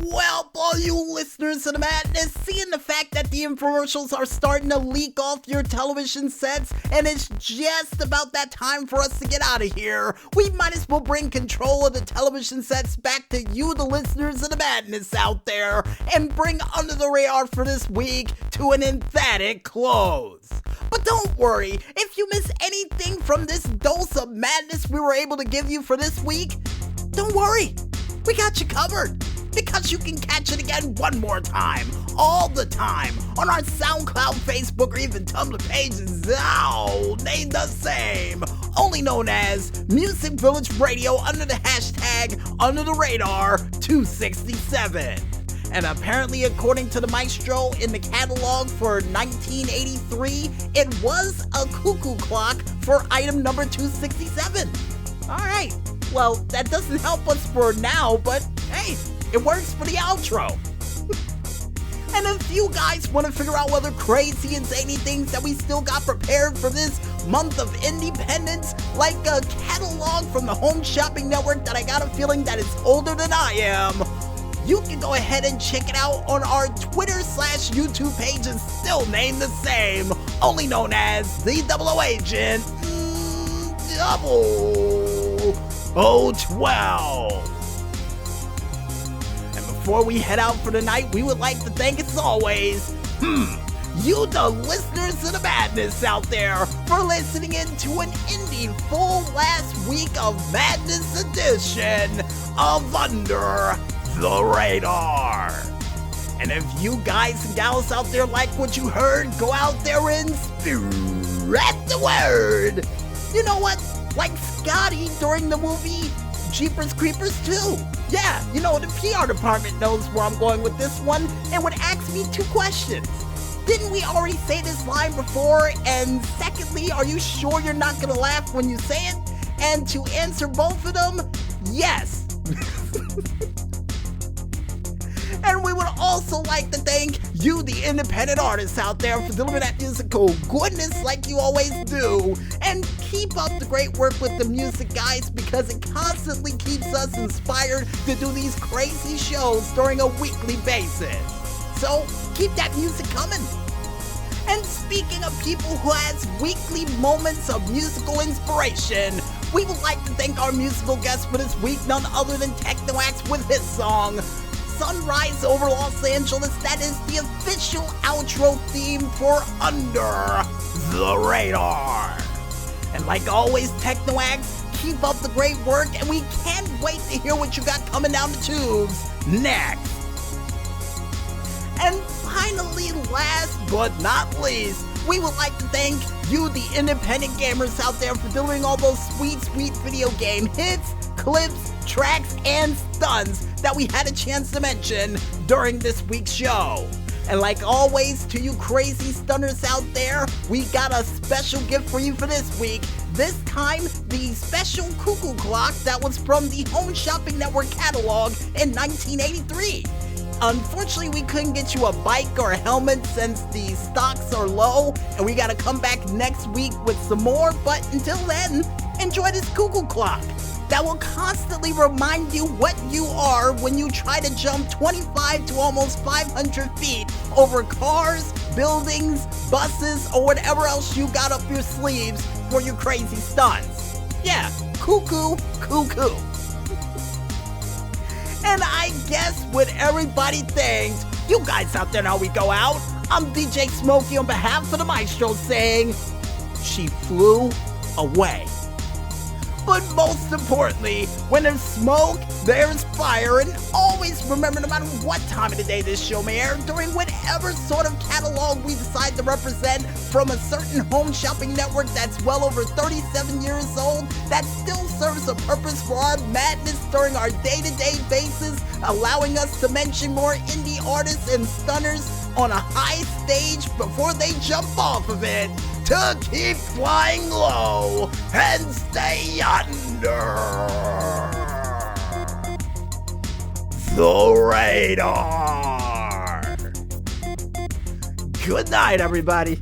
Well, all you listeners of the madness, seeing the fact that the infomercials are starting to leak off your television sets, and it's just about that time for us to get out of here, we might as well bring control of the television sets back to you, the listeners of the madness out there, and bring Under the Radar for this week to an emphatic close. But don't worry, if you miss anything from this dose of madness we were able to give you for this week, don't worry, we got you covered. Because you can catch it again one more time, all the time, on our SoundCloud, Facebook, or even Tumblr pages, named the same, only known as Music Village Radio under the hashtag Under the Radar 267. And apparently, according to the maestro in the catalog for 1983, it was a cuckoo clock for item number 267. Alright, well, that doesn't help us for now, but hey, it works for the outro. And if you guys want to figure out whether crazy and zany things that we still got prepared for this month of independence, like a catalog from the Home Shopping Network that I got a feeling that is older than I am, you can go ahead and check it out on our Twitter/YouTube pages, still named the same, only known as the Double Agent 0012. Before we head out for the night, we would like to thank, as always, you, the listeners of the madness out there, for listening in to an indie full last week of Madness edition of Under the Radar. And if you guys and gals out there like what you heard, go out there and spread the word. You know what? Like Scotty during the movie Jeepers Creepers 2. Yeah, you know, the PR department knows where I'm going with this one and would ask me two questions. Didn't we already say this line before? And secondly, are you sure you're not going to laugh when you say it? And to answer both of them, yes. And we would also like to thank you, the independent artists out there, for delivering that musical goodness like you always do. And keep up the great work with the music, guys, because it constantly keeps us inspired to do these crazy shows during a weekly basis. So keep that music coming. And speaking of people who has weekly moments of musical inspiration, we would like to thank our musical guest for this week, none other than Tekno AXE with his song Sunrise Over Los Angeles. That is the official outro theme for Under the Radar. And like always, Tekno AXE, keep up the great work, and we can't wait to hear what you got coming down the tubes next. And finally, last but not least, we would like to thank you, the independent gamers out there, for delivering all those sweet, sweet video game hits, clips, tracks, and stunts that we had a chance to mention during this week's show. And like always, to you crazy stunners out there, we got a special gift for you for this week. This time, the special cuckoo clock that was from the Home Shopping Network catalog in 1983. Unfortunately, we couldn't get you a bike or a helmet since the stocks are low, and we gotta come back next week with some more, but until then, enjoy this cuckoo clock that will constantly remind you what you are when you try to jump 25 to almost 500 feet over cars, buildings, buses, or whatever else you got up your sleeves for your crazy stunts. Yeah, cuckoo, cuckoo. And I guess with everybody thanked, you guys out there know we go out. I'm DJ Smokey on behalf of the maestro saying, she flew away. But most importantly, when there's smoke, there's fire, and always remember, no matter what time of the day this show may air, during whatever sort of catalog we decide to represent from a certain home shopping network that's well over 37 years old, that still serves a purpose for our madness during our day-to-day basis, allowing us to mention more indie artists and stunners on a high stage before they jump off of it, to keep flying low and stay under the radar. Good night, everybody.